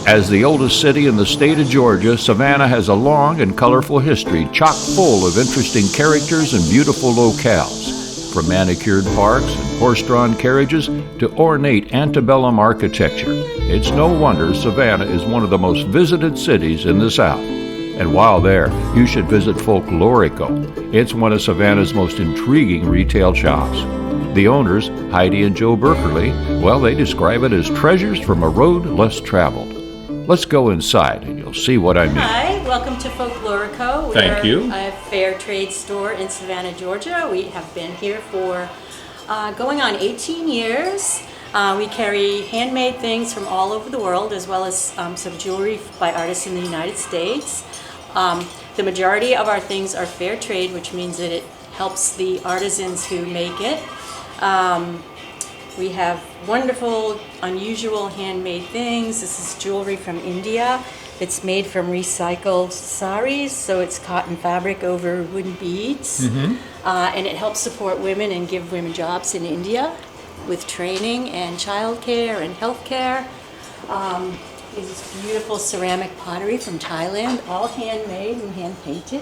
As the oldest city in the state of Georgia, Savannah has a long and colorful history, chock full of interesting characters and beautiful locales. From manicured parks and horse-drawn carriages to ornate antebellum architecture, it's no wonder Savannah is one of the most visited cities in the South. And while there, you should visit FOLKLORICO. It's one of Savannah's most intriguing retail shops. The owners, Heidi and Joe Berkerly, well, they describe it as treasures from a road less traveled. Let's go inside and you'll see what I mean. Hi, welcome to FOLKLORICO. Thank you. We're a fair trade store in Savannah, Georgia. We have been here for going on 18 years. We carry handmade things from all over the world, as well as some jewelry by artists in the United States. The majority of our things are fair trade, which means that it helps the artisans who make it. We have wonderful, unusual handmade things. This is jewelry from India. It's made from recycled saris, so it's cotton fabric over wooden beads. And it helps support women and give women jobs in India with training and childcare and healthcare. This is beautiful ceramic pottery from Thailand, all handmade and hand-painted.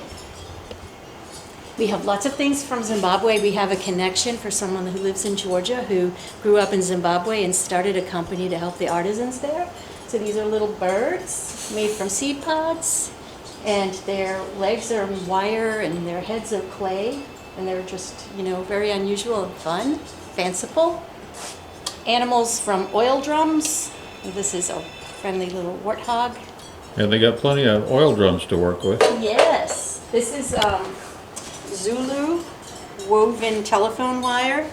We have lots of things from Zimbabwe. We have a connection for someone who lives in Georgia who grew up in Zimbabwe and started a company to help the artisans there. So these are little birds made from seed pods, and their legs are wire and their heads are clay, and they're just, very unusual and fun, fanciful. Animals from oil drums. This is a friendly little warthog. And they got plenty of oil drums to work with. Yes. This is Zulu woven telephone wire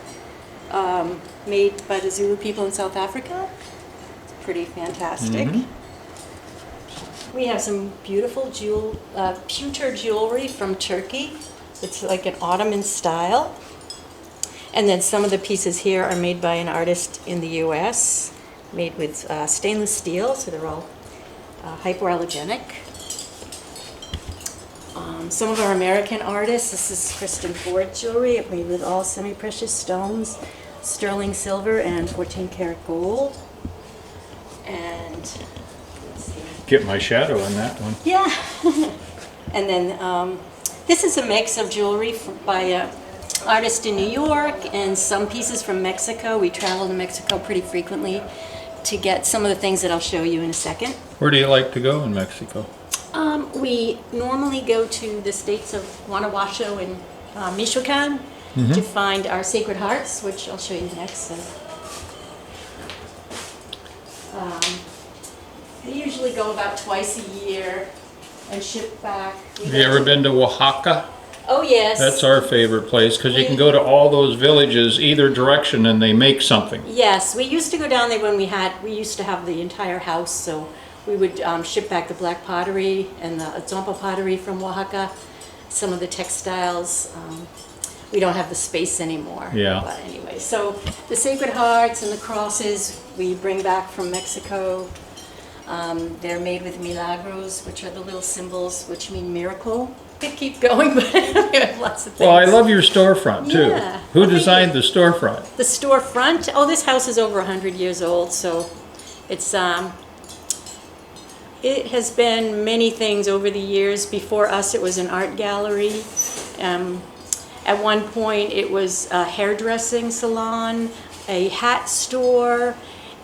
made by the Zulu people in South Africa. It's pretty fantastic. We have some beautiful pewter jewelry from Turkey. It's like an Ottoman style. And then some of the pieces here are made by an artist in the US, made with stainless steel, so they're all hypoallergenic. Some of our American artists, this is Kristen Ford jewelry, made with all semi-precious stones, sterling silver and 14 karat gold. And let's see. Get my shadow on that one. Yeah. And then this is a mix of jewelry by an artist in New York and some pieces from Mexico. We travel to Mexico pretty frequently to get some of the things that I'll show you in a second. Where do you like to go in Mexico? We normally go to the states of Guanajuato and Michoacan to find our Sacred Hearts, which I'll show you next. We usually go about twice a year and ship back. Have you ever been to Oaxaca? Oh, yes. That's our favorite place because you can go to all those villages either direction and they make something. Yes, we used to go down there when we used to have the entire house, so we would ship back the black pottery and the Zompa pottery from Oaxaca, some of the textiles. We don't have the space anymore. Yeah. But anyway, so the Sacred Hearts and the crosses we bring back from Mexico. They're made with milagros, which are the little symbols which mean miracle. Could keep going, but we have lots of things. Well, I love your storefront too. Yeah. Who designed the storefront? The storefront? Oh, this house is over 100 years old, so it's it has been many things over the years. Before us, it was an art gallery. At one point, it was a hairdressing salon, a hat store,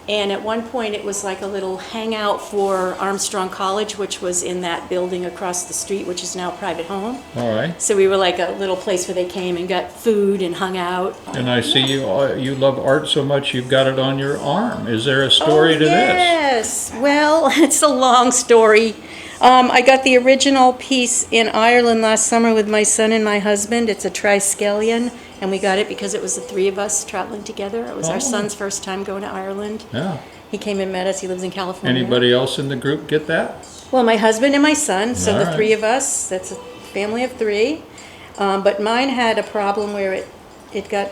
and at one point, it was like a little hangout for Armstrong College, which was in that building across the street, which is now a private home. All right. So we were like a little place where they came and got food and hung out. And I see you love art so much you've got it on your arm. Is there a story to this? Yes. Well, it's a long story. I got the original piece in Ireland last summer with my son and my husband. It's a triskelion, and we got it because it was the three of us traveling together. It was our son's first time going to Ireland. Yeah. He came and met us. He lives in California. Anybody else in the group get that? Well, my husband and my son, so All the right. three of us. That's a family of three. But mine had a problem where it got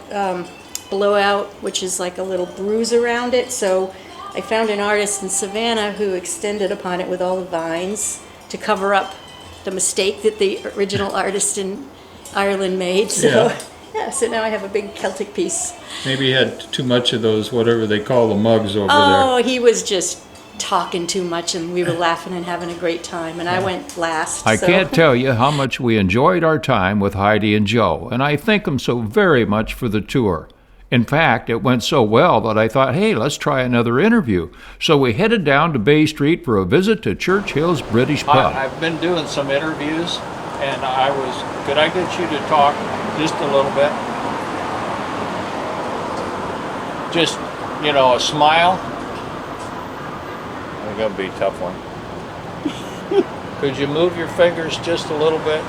blowout, which is like a little bruise around it. So I found an artist in Savannah who extended upon it with all the vines to cover up the mistake that the original artist in Ireland made. So, so now I have a big Celtic piece. Maybe he had too much of those, whatever they call the mugs over there. Oh, he was just talking too much, and we were laughing and having a great time, and I went last. I so. can't tell you how much we enjoyed our time with Heidi and Joe, and I thank them so very much for the tour. In fact, it went so well that I thought, hey, let's try another interview. So we headed down to Bay Street for a visit to Church Hill's British Pub. I've been doing some interviews, and could I get you to talk just a little bit? Just, a smile. It's gonna be a tough one. Could you move your fingers just a little bit?